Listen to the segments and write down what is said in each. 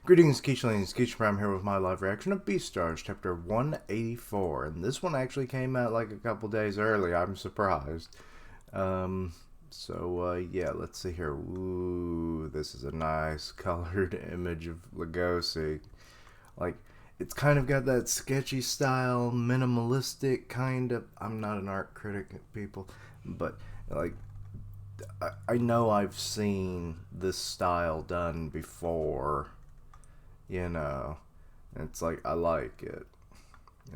Greetings, Keechlings. Keech Prime here with my live reaction of Beastars, chapter 184. And this one actually came out like a couple days early. I'm surprised. Yeah, let's see here. Ooh, this is a nice colored image of Legosi. Like, it's kind of got that sketchy style, minimalistic kind of. I'm not an art critic, people, but like, I know I've seen this style done before. You know, it's like, I like it.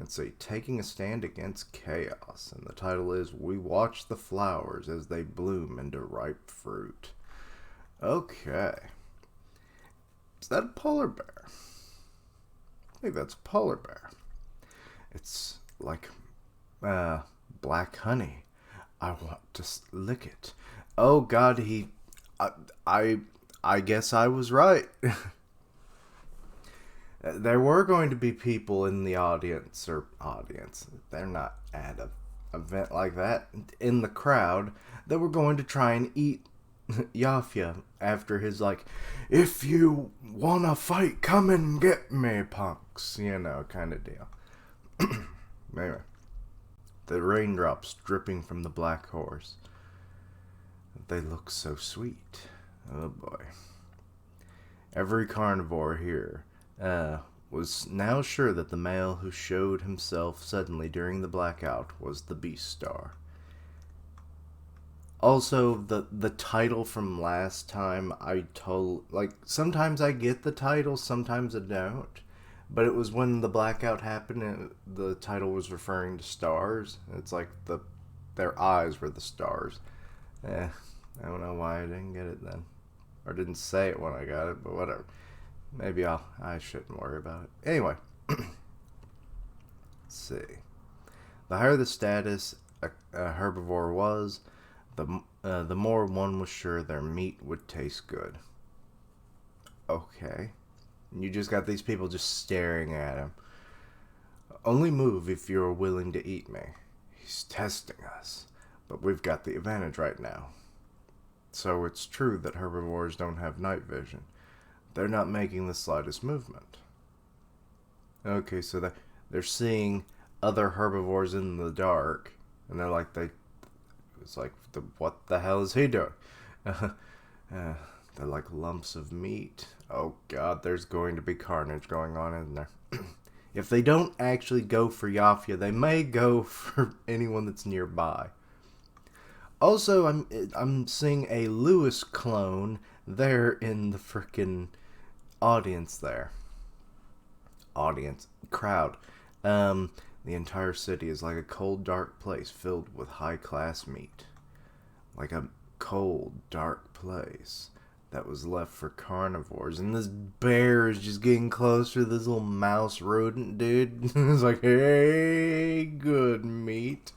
It's a taking a stand against chaos, and the title is We Watch the Flowers as They Bloom into Ripe Fruit. Okay. Is that a polar bear? I think that's a polar bear. It's like black honey. I want to lick it. Oh God, I guess I was right. There were going to be people in the audience, they're not at an event like that, in the crowd, that were going to try and eat Yafia after his, like, if you wanna fight, come and get me, punks, kind of deal. Anyway, the raindrops dripping from the black horse. They look so sweet. Oh boy. Every carnivore here was now sure that the male who showed himself suddenly during the blackout was the Beastar. Also, the title from last time, sometimes I get the title, sometimes I don't. But it was when the blackout happened, and the title was referring to stars. It's like their eyes were the stars. I don't know why I didn't get it then. Or didn't say it when I got it, but whatever. Maybe I shouldn't worry about it. Anyway, let's see. The higher the status a herbivore was, the more one was sure their meat would taste good. Okay. You just got these people just staring at him. Only move if you're willing to eat me. He's testing us, but we've got the advantage right now. So it's true that herbivores don't have night vision. They're not making the slightest movement. Okay, so they're seeing other herbivores in the dark, and they're like, what the hell is he doing? They're like lumps of meat. Oh God, there's going to be carnage going on in there. If they don't actually go for Yafia, they may go for anyone that's nearby. Also, I'm seeing a Lewis clone there in the frickin' audience there. Crowd. The entire city is like a cold, dark place filled with high-class meat. Like a cold, dark place that was left for carnivores. And this bear is just getting closer to this little mouse rodent dude. It's like, hey, good meat.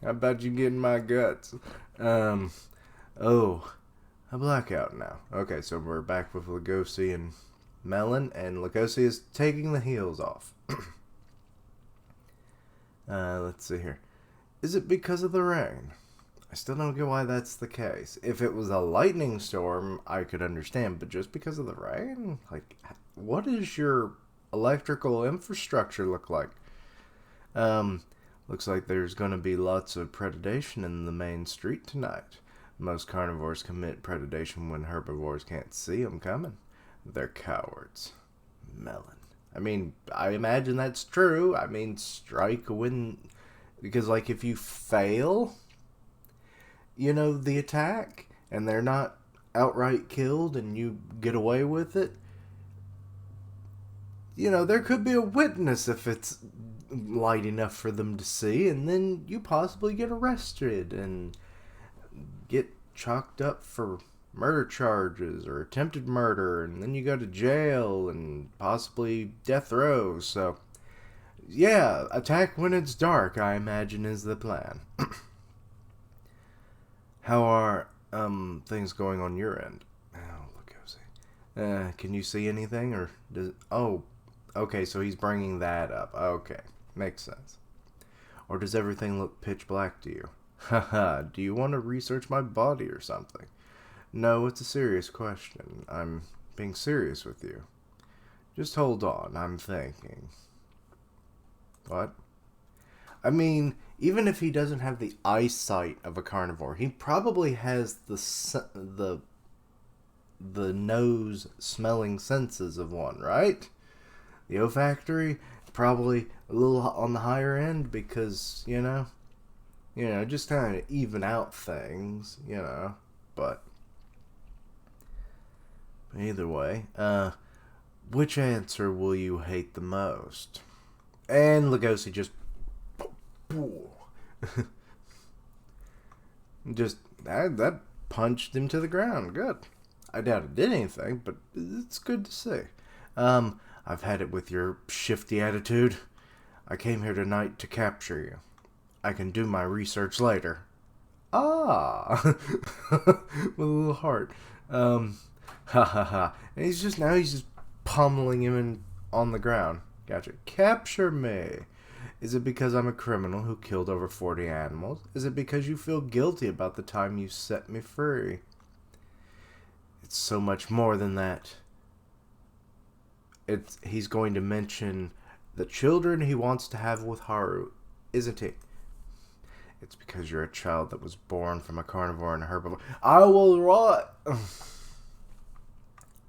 How about you get in my guts? Oh, a blackout now. Okay, so we're back with Legosi and Melon, and Legosi is taking the heels off. Let's see here. Is it because of the rain? I still don't get why that's the case. If it was a lightning storm, I could understand, but just because of the rain? Like, what does your electrical infrastructure look like? Looks like there's going to be lots of predation in the main street tonight. Most carnivores commit predation when herbivores can't see them coming. They're cowards. Melon. I mean, I imagine that's true. I mean, strike when... Because, like, if you fail, the attack, and they're not outright killed, and you get away with it, there could be a witness if it's light enough for them to see, and then you possibly get arrested and get chalked up for murder charges or attempted murder, and then you go to jail and possibly death row. So yeah, attack when it's dark, I imagine, is the plan. How are things going on your end? Oh, Legosi. Can you see anything, or does it... Oh, okay, so he's bringing that up. Okay, makes sense. Or does everything look pitch black to you? Haha, do you want to research my body or something? No, it's a serious question. I'm being serious with you. Just hold on, I'm thinking. What? I mean, even if he doesn't have the eyesight of a carnivore, he probably has the nose smelling senses of one, right? The olfactory probably a little on the higher end because, just kind of even out things, but either way, which answer will you hate the most? And Legosi just that punched him to the ground. Good. I doubt it did anything, but it's good to see. I've had it with your shifty attitude. I came here tonight to capture you. I can do my research later. Ah! With a little heart. Ha ha ha. And he's just pummeling him on the ground. Gotcha. Capture me. Is it because I'm a criminal who killed over 40 animals? Is it because you feel guilty about the time you set me free? It's so much more than that. He's going to mention the children he wants to have with Haru, isn't he? It's because you're a child that was born from a carnivore and a herbivore. I will rot.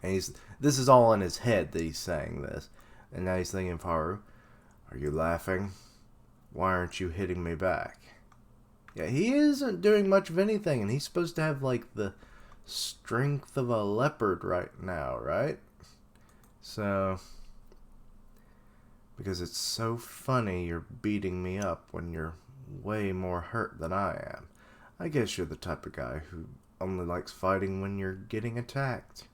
And this is all in his head that he's saying this. And now he's thinking of Haru. Are you laughing? Why aren't you hitting me back? Yeah, he isn't doing much of anything, and he's supposed to have, the strength of a leopard right now, right? So, because it's so funny you're beating me up when you're way more hurt than I am. I guess you're the type of guy who only likes fighting when you're getting attacked.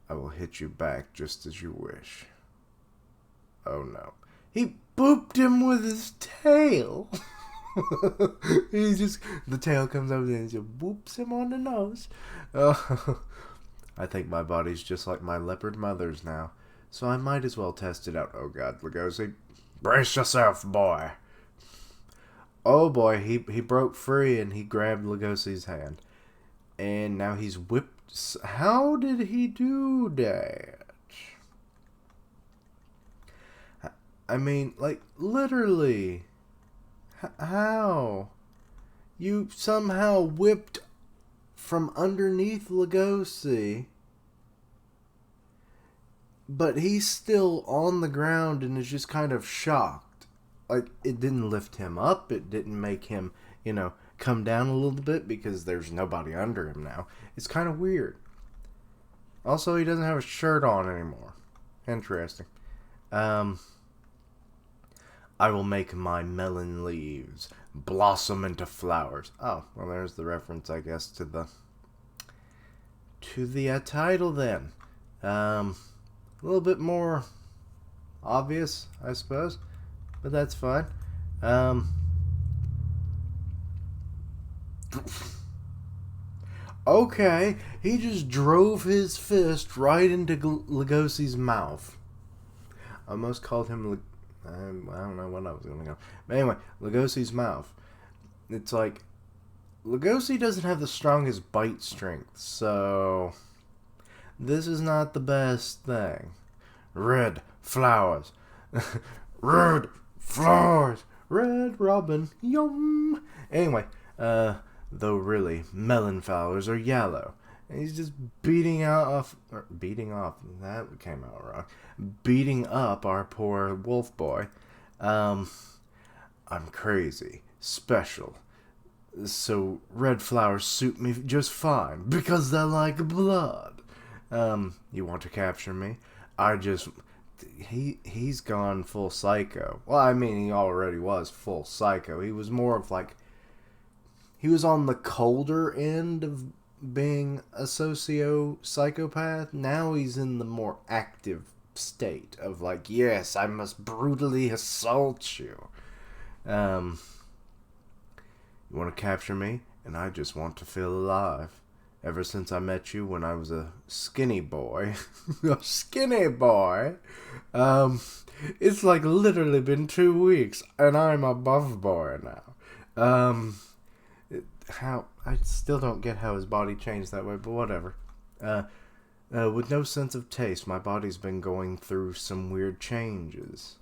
I will hit you back just as you wish. Oh no. He booped him with his tail. The tail comes over and just whoops him on the nose. I think my body's just like my leopard mother's now, so I might as well test it out. Oh god, Legosi. Brace yourself, boy. Oh boy, he broke free and he grabbed Legosi's hand. And now he's whipped. How did he do that? I mean, literally. How? You somehow whipped from underneath Legosi, but he's still on the ground and is just kind of shocked. It didn't lift him up. It didn't make him, come down a little bit because there's nobody under him now. It's kind of weird. Also, he doesn't have a shirt on anymore. Interesting. I will make my melon leaves blossom into flowers. Oh, well, there's the reference, I guess, to the title then. A little bit more obvious, I suppose, but that's fine. Okay, he just drove his fist right into Legosi's mouth. I almost called him I don't know when I was going to go. But anyway, Legosi's mouth. It's like, Legosi doesn't have the strongest bite strength, so this is not the best thing. Red flowers. Red flowers. Red robin. Yum. Anyway, though really, melon flowers are yellow. And he's just beating off, that came out wrong. Beating up our poor wolf boy. I'm crazy. Special. So red flowers suit me just fine. Because they're like blood. You want to capture me? He's gone full psycho. Well, I mean, he already was full psycho. He was more of he was on the colder end of being a psychopath. Now he's in the more active state of yes, I must brutally assault you. You want to capture me? And I just want to feel alive. Ever since I met you when I was a skinny boy. A skinny boy? It's literally been 2 weeks and I'm a buff boy now. I still don't get how his body changed that way, but whatever. With no sense of taste, my body's been going through some weird changes.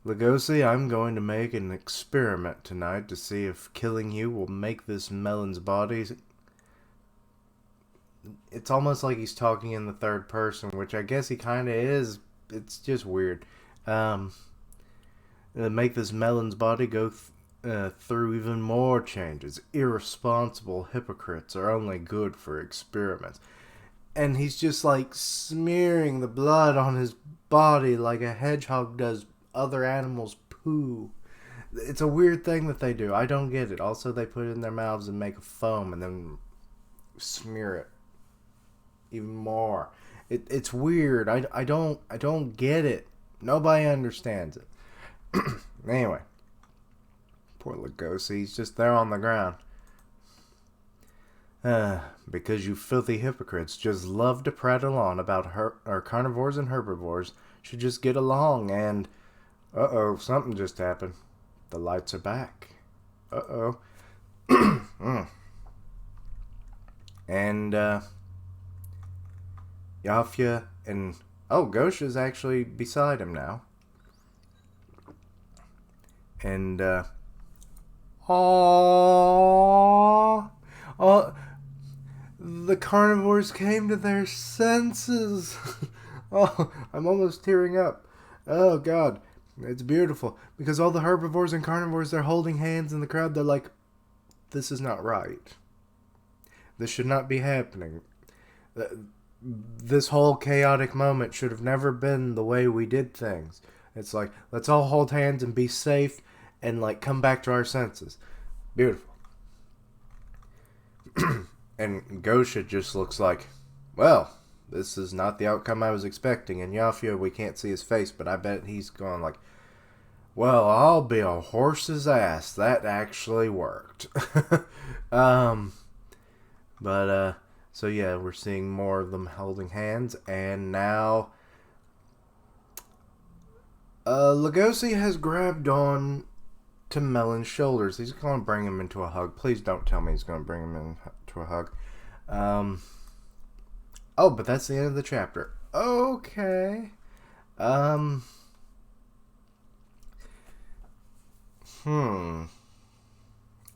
Legosi, I'm going to make an experiment tonight to see if killing you will make this Melon's body. It's almost like he's talking in the third person, which I guess he kind of is. It's just weird. Um, Make this Melon's body go through even more changes. Irresponsible hypocrites are only good for experiments. And he's just like smearing the blood on his body like a hedgehog does other animals' poo. It's a weird thing that they do. I don't get it. Also, they put it in their mouths and make a foam and then smear it even more. It's weird. I don't get it. Nobody understands it. Anyway, poor Legosi. He's just there on the ground. Because you filthy hypocrites just love to prattle on about or carnivores and herbivores should just get along and... Uh-oh, something just happened. The lights are back. Uh-oh. And, Yafia and... Oh, Gosha's actually beside him now. And, Aww. Oh, the carnivores came to their senses. Oh, I'm almost tearing up. Oh, God. It's beautiful. Because all the herbivores and carnivores, they're holding hands in the crowd. They're like, this is not right. This should not be happening. This whole chaotic moment should have never been the way we did things. It's like, let's all hold hands and be safe and, like, come back to our senses. Beautiful. And Gosha just looks like, well, this is not the outcome I was expecting. And Yafia, we can't see his face, but I bet he's going like, well, I'll be a horse's ass. That actually worked. So yeah, we're seeing more of them holding hands. And now, Legosi has grabbed on to Melon's shoulders. He's going to bring him into a hug. Please don't tell me he's going to bring him into a hug. Oh, but that's the end of the chapter. Okay.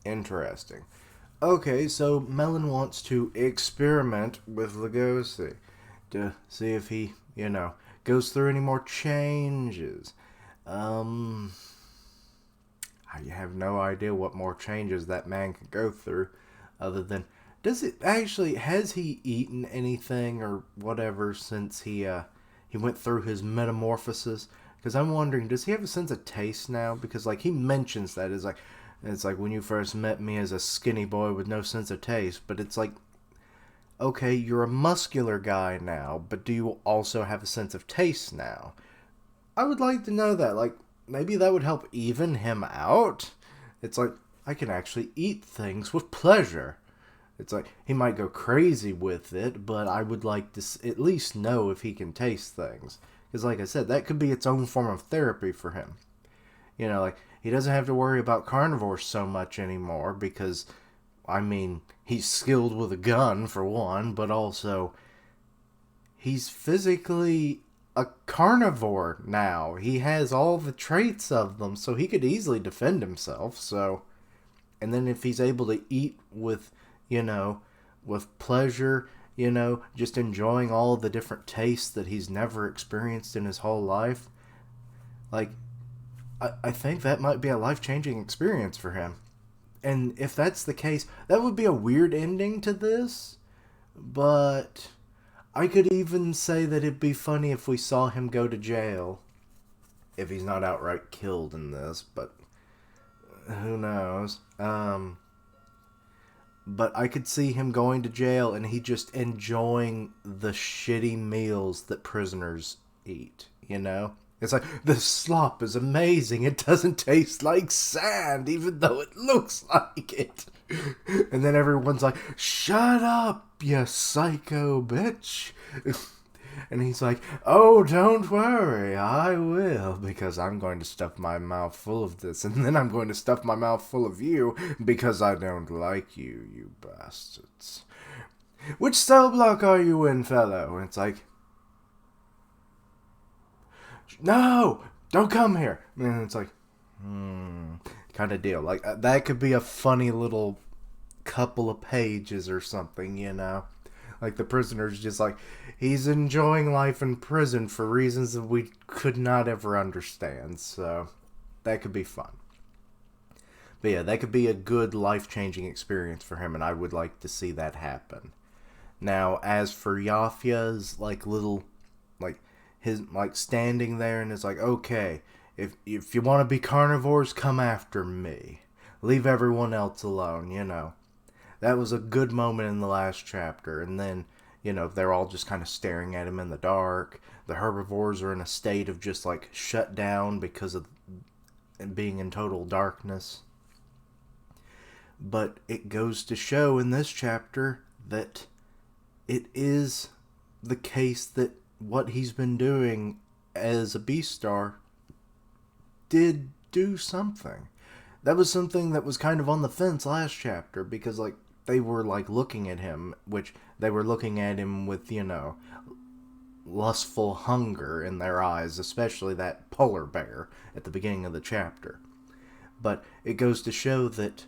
Interesting. Okay, so Melon wants to experiment with Legosi to see if he, goes through any more changes. I have no idea what more changes that man could go through other than... has he eaten anything or whatever since he went through his metamorphosis? Because I'm wondering, does he have a sense of taste now? Because, like, he mentions that it's like when you first met me as a skinny boy with no sense of taste. But it's like, okay, you're a muscular guy now, but do you also have a sense of taste now? I would like to know that. Like, maybe that would help even him out. It's like, I can actually eat things with pleasure. It's like, he might go crazy with it, but I would like to at least know if he can taste things. Because like I said, that could be its own form of therapy for him. Like, he doesn't have to worry about carnivores so much anymore because, I mean, he's skilled with a gun, for one, but also, he's physically a carnivore now. He has all the traits of them, so he could easily defend himself, so... And then if he's able to eat with... with pleasure, just enjoying all the different tastes that he's never experienced in his whole life. Like, I think that might be a life-changing experience for him. And if that's the case, that would be a weird ending to this, but I could even say that it'd be funny if we saw him go to jail. If he's not outright killed in this, but who knows. But I could see him going to jail and he just enjoying the shitty meals that prisoners eat, It's like, the slop is amazing. It doesn't taste like sand, even though it looks like it. And then everyone's like, shut up, you psycho bitch. And he's like, oh, don't worry, I will, because I'm going to stuff my mouth full of this, and then I'm going to stuff my mouth full of you, because I don't like you, you bastards. which cell block are you in, fellow? And it's like, no, don't come here. And it's like, kind of deal. Like, that could be a funny little couple of pages or something, you know? Like, the prisoner's just like, he's enjoying life in prison for reasons that we could not ever understand. So, that could be fun. But yeah, that could be a good life-changing experience for him, and I would like to see that happen. Now, as for Yafia's, like, little, like, his, like, standing there and it's like, okay, if you want to be carnivores, come after me. Leave everyone else alone, you know. That was a good moment in the last chapter, and then, you know, they're all just kind of staring at him in the dark. The herbivores are in a state of just, like, shut down because of being in total darkness. But it goes to show in this chapter that it is the case that what he's been doing as a Beastar did do something. That was something that was kind of on the fence last chapter, because, like, they were, like, looking at him, which they were looking at him with, you know, lustful hunger in their eyes, especially that polar bear at the beginning of the chapter. But it goes to show that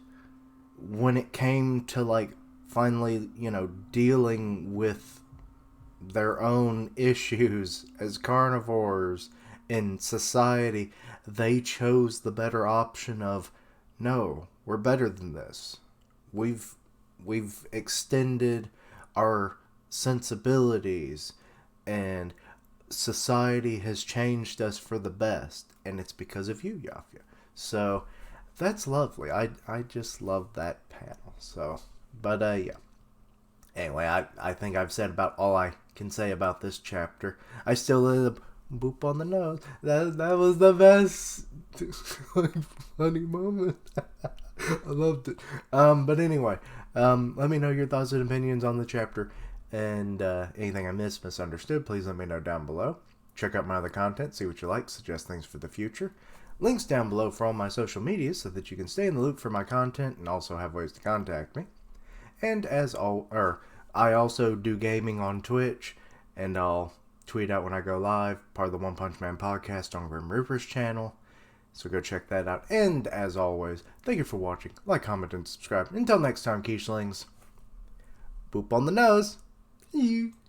when it came to, like, finally, you know, dealing with their own issues as carnivores in society, they chose the better option of, no, we're better than this. We've extended our sensibilities, and society has changed us for the best, and it's because of you, Yafia. So that's lovely. I just love that panel. So, but yeah. Anyway, I think I've said about all I can say about this chapter. I still live boop on the nose. That was the best like, funny moment. I loved it. But anyway, let me know your thoughts and opinions on the chapter, and anything I misunderstood, please let me know down below. Check out my other content, see what you like, suggest things for the future. Links down below for all my social media so that you can stay in the loop for my content and also have ways to contact me. And I also do gaming on Twitch, and I'll tweet out when I go live, part of the One Punch Man podcast on Grim Reaper's channel. So go check that out. And as always, thank you for watching. Like, comment, and subscribe. Until next time, Quiche-lings, boop on the nose.